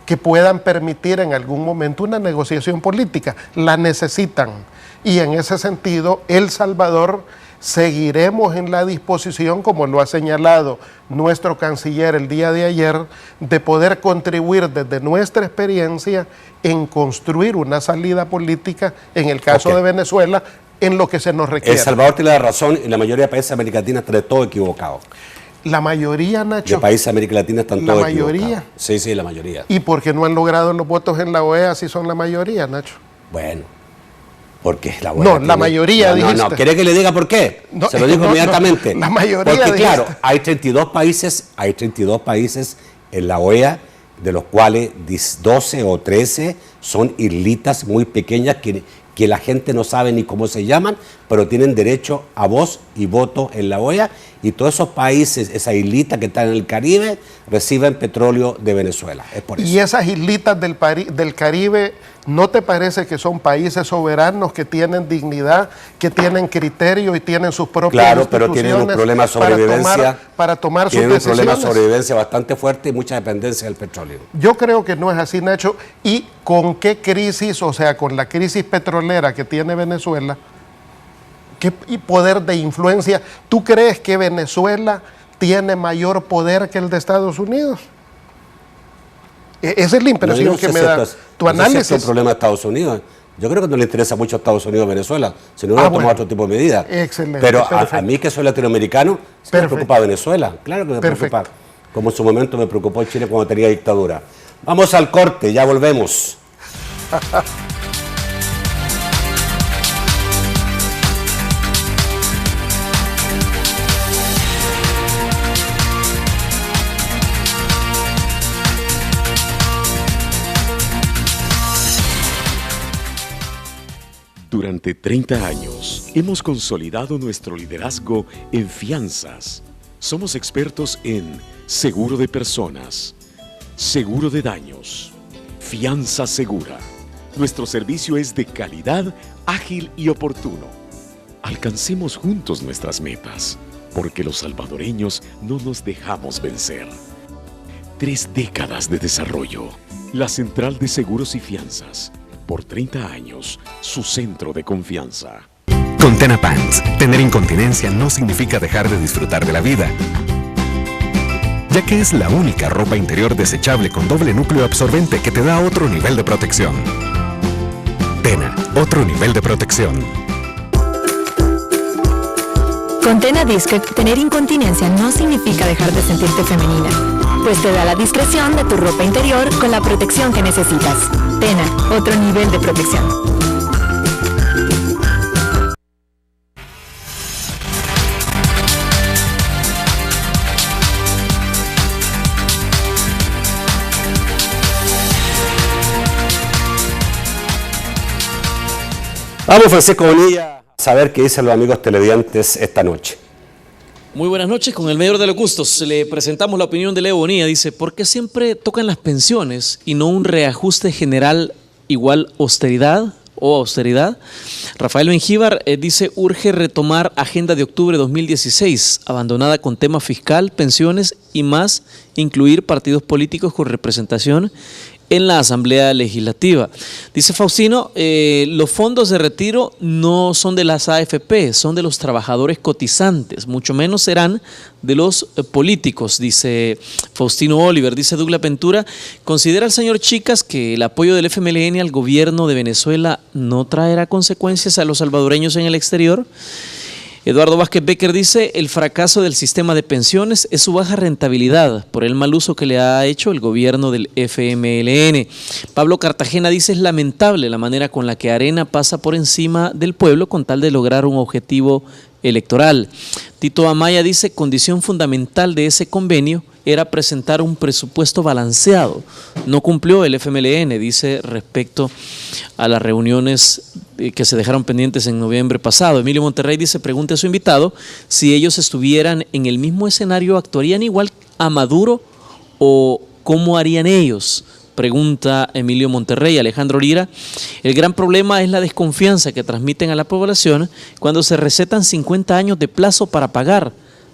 que puedan permitir en algún momento una negociación política. La necesitan. Y en ese sentido, El Salvador seguiremos en la disposición, como lo ha señalado nuestro canciller el día de ayer, de poder contribuir desde nuestra experiencia en construir una salida política, en el caso de Venezuela, en lo que se nos requiere. El Salvador tiene la razón y la mayoría de países de América Latina están todo equivocados. La mayoría, Nacho. De países de América Latina están todos equivocados. ¿La mayoría? Sí, la mayoría. ¿Y por qué no han logrado los votos en la OEA si son la mayoría, Nacho? Bueno, porque la OEA no, la mayoría, dijiste. No, ¿quiere que le diga por qué? No, se lo digo inmediatamente. La mayoría, porque dijiste. Claro, hay 32 países en la OEA, de los cuales 12 o 13 son islitas muy pequeñas que la gente no sabe ni cómo se llaman, pero tienen derecho a voz y voto en la OEA, y todos esos países, esas islitas que están en el Caribe, reciben petróleo de Venezuela. Es por eso. Y esas islitas del Caribe, ¿no te parece que son países soberanos que tienen dignidad, que tienen criterio y tienen sus propias instituciones? Claro, pero tienen un problema de sobrevivencia. Para tomar sus decisiones. Tienen un problema de sobrevivencia bastante fuerte y mucha dependencia del petróleo. Yo creo que no es así, Nacho. ¿Y con qué crisis, o sea, con la crisis petrolera que tiene Venezuela, qué poder de influencia, tú crees que Venezuela tiene mayor poder que el de Estados Unidos? Esa es la impresión que me da tu análisis. Es un problema de Estados Unidos. Yo creo que no le interesa mucho a Estados Unidos Venezuela, si no hubiera tomado otro tipo de medidas. Excelente. Pero a mí, que soy latinoamericano, sí me preocupa Venezuela. Claro que me preocupa. Como en su momento me preocupó Chile cuando tenía dictadura. Vamos al corte, ya volvemos. Durante 30 años hemos consolidado nuestro liderazgo en fianzas. Somos expertos en seguro de personas, seguro de daños, fianza segura. Nuestro servicio es de calidad, ágil y oportuno. Alcancemos juntos nuestras metas, porque los salvadoreños no nos dejamos vencer. 3 décadas de desarrollo. La Central de Seguros y Fianzas. Por 30 años, su centro de confianza. Con Tena Pants, tener incontinencia no significa dejar de disfrutar de la vida, ya que es la única ropa interior desechable con doble núcleo absorbente que te da otro nivel de protección. Tena, otro nivel de protección. Con Tena Discret, tener incontinencia no significa dejar de sentirte femenina, pues te da la discreción de tu ropa interior con la protección que necesitas. Tena, otro nivel de protección. Vamos, Francisco Bonilla, a saber qué dicen los amigos televidentes esta noche. Muy buenas noches, con el mayor de los gustos. Le presentamos la opinión de Leo Bonilla. Dice, ¿por qué siempre tocan las pensiones y no un reajuste general igual austeridad o austeridad? Rafael Mengíbar dice, urge retomar agenda de octubre de 2016, abandonada con tema fiscal, pensiones y más, incluir partidos políticos con representación en la Asamblea Legislativa. Dice Faustino, los fondos de retiro no son de las AFP, son de los trabajadores cotizantes, mucho menos serán de los políticos, dice Faustino Oliver. Dice Douglas Ventura, ¿considera el señor Chicas que el apoyo del FMLN al gobierno de Venezuela no traerá consecuencias a los salvadoreños en el exterior? Eduardo Vázquez Becker dice, el fracaso del sistema de pensiones es su baja rentabilidad por el mal uso que le ha hecho el gobierno del FMLN. Pablo Cartagena dice, es lamentable la manera con la que Arena pasa por encima del pueblo con tal de lograr un objetivo electoral. Tito Amaya dice, condición fundamental de ese convenio era presentar un presupuesto balanceado. No cumplió el FMLN, dice, respecto a las reuniones que se dejaron pendientes en noviembre pasado. Emilio Monterrey dice, pregunte a su invitado si ellos estuvieran en el mismo escenario, ¿actuarían igual a Maduro o cómo harían ellos? Pregunta Emilio Monterrey. Alejandro Lira, el gran problema es la desconfianza que transmiten a la población cuando se recetan 50 años de plazo para pagar.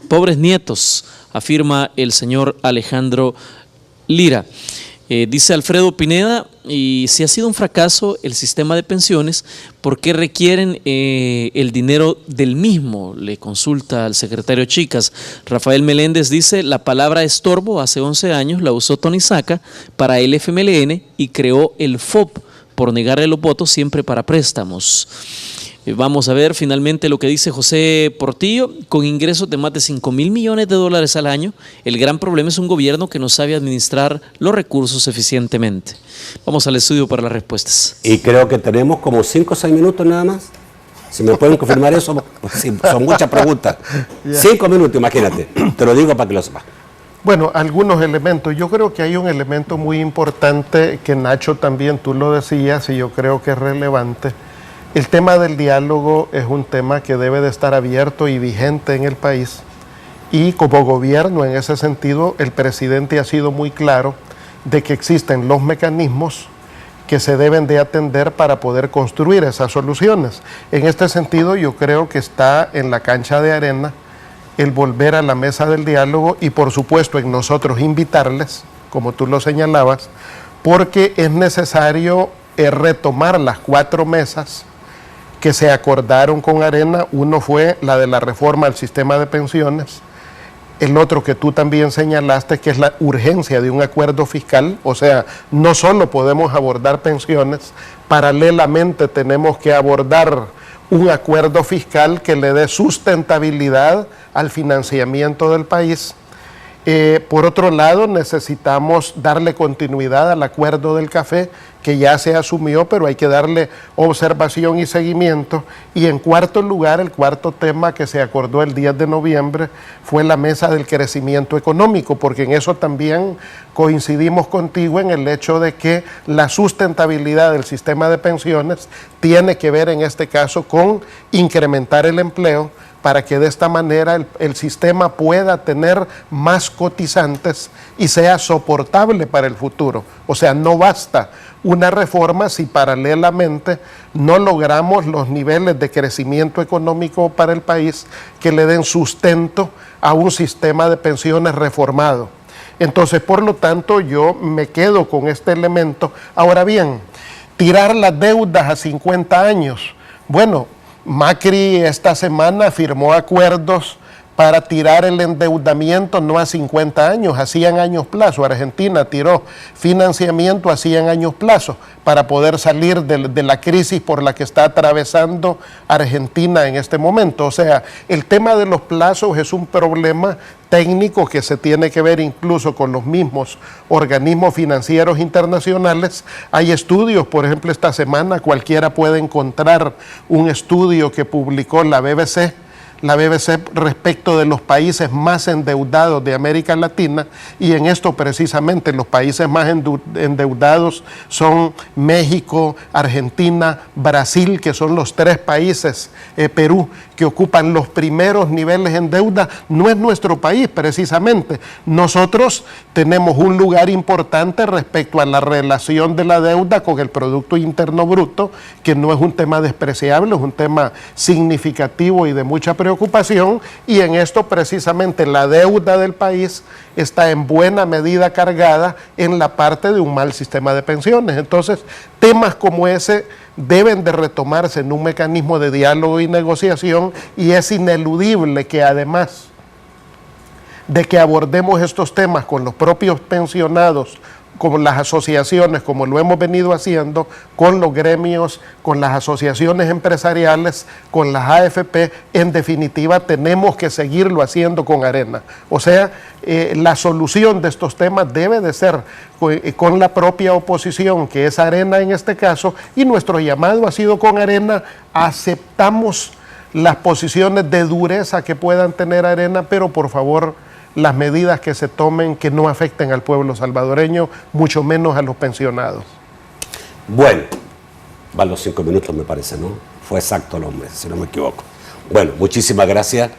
Pobres nietos, afirma el señor Alejandro Lira. Dice Alfredo Pineda, y si ha sido un fracaso el sistema de pensiones, ¿por qué requieren el dinero del mismo? Le consulta al secretario Chicas. Rafael Meléndez dice, la palabra estorbo hace 11 años la usó Tony Saca para el FMLN y creó el FOP por negarle los votos siempre para préstamos. Vamos a ver finalmente lo que dice José Portillo. Con ingresos de más de 5,000 millones de dólares al año, el gran problema es un gobierno que no sabe administrar los recursos eficientemente. Vamos al estudio para las respuestas. Y creo que tenemos como 5 o 6 minutos nada más. Si me pueden confirmar eso, sí, son muchas preguntas. 5 minutos, imagínate. Te lo digo para que lo sepas. Bueno, algunos elementos. Yo creo que hay un elemento muy importante que Nacho también tú lo decías y yo creo que es relevante. El tema del diálogo es un tema que debe de estar abierto y vigente en el país y como gobierno en ese sentido el presidente ha sido muy claro de que existen los mecanismos que se deben de atender para poder construir esas soluciones. En este sentido yo creo que está en la cancha de Arena el volver a la mesa del diálogo y por supuesto en nosotros invitarles, como tú lo señalabas, porque es necesario retomar las 4 mesas que se acordaron con Arena. Uno fue la de la reforma al sistema de pensiones, el otro que tú también señalaste, que es la urgencia de un acuerdo fiscal, o sea, no solo podemos abordar pensiones, paralelamente tenemos que abordar un acuerdo fiscal que le dé sustentabilidad al financiamiento del país. Por otro lado, necesitamos darle continuidad al acuerdo del café, que ya se asumió, pero hay que darle observación y seguimiento. Y en cuarto lugar, el cuarto tema que se acordó el 10 de noviembre fue la mesa del crecimiento económico, porque en eso también coincidimos contigo en el hecho de que la sustentabilidad del sistema de pensiones tiene que ver en este caso con incrementar el empleo, para que de esta manera el sistema pueda tener más cotizantes y sea soportable para el futuro. O sea, no basta una reforma si paralelamente no logramos los niveles de crecimiento económico para el país que le den sustento a un sistema de pensiones reformado. Entonces, por lo tanto, yo me quedo con este elemento. Ahora bien, tirar las deudas a 50 años. Bueno, Macri esta semana firmó acuerdos para tirar el endeudamiento no a 50 años, a 100 años plazo. Argentina tiró financiamiento a 100 años plazo para poder salir de la crisis por la que está atravesando Argentina en este momento. O sea, el tema de los plazos es un problema técnico que se tiene que ver incluso con los mismos organismos financieros internacionales. Hay estudios, por ejemplo, esta semana cualquiera puede encontrar un estudio que publicó la BBC respecto de los países más endeudados de América Latina, y en esto precisamente los países más endeudados son México, Argentina, Brasil, que son los 3 países, Perú, que ocupan los primeros niveles en deuda. No es nuestro país precisamente. Nosotros tenemos un lugar importante respecto a la relación de la deuda con el Producto Interno Bruto, que no es un tema despreciable, es un tema significativo y de mucha preocupación, y en esto precisamente la deuda del país está en buena medida cargada en la parte de un mal sistema de pensiones. Entonces, temas como ese deben de retomarse en un mecanismo de diálogo y negociación, y es ineludible que además de que abordemos estos temas con los propios pensionados con las asociaciones, como lo hemos venido haciendo, con los gremios, con las asociaciones empresariales, con las AFP. En definitiva, tenemos que seguirlo haciendo con Arena. O sea, la solución de estos temas debe de ser con la propia oposición, que es Arena en este caso, y nuestro llamado ha sido con Arena. Aceptamos las posiciones de dureza que puedan tener Arena, pero por favor, las medidas que se tomen que no afecten al pueblo salvadoreño, mucho menos a los pensionados. Bueno, van los 5 minutos me parece, ¿no? Fue exacto el hombre, si no me equivoco. Bueno, muchísimas gracias.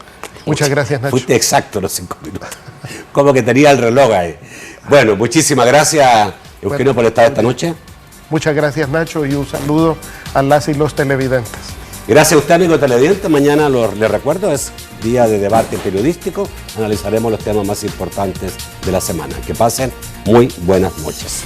Muchas gracias, Nacho. Fuiste exacto los 5 minutos. Como que tenía el reloj ahí. Bueno, muchísimas gracias, Eugenio, por estar esta noche. Muchas gracias, Nacho, y un saludo a las y los televidentes. Gracias a usted, amigo televidente. Mañana, les recuerdo, es día de debate periodístico. Analizaremos los temas más importantes de la semana. Que pasen muy buenas noches.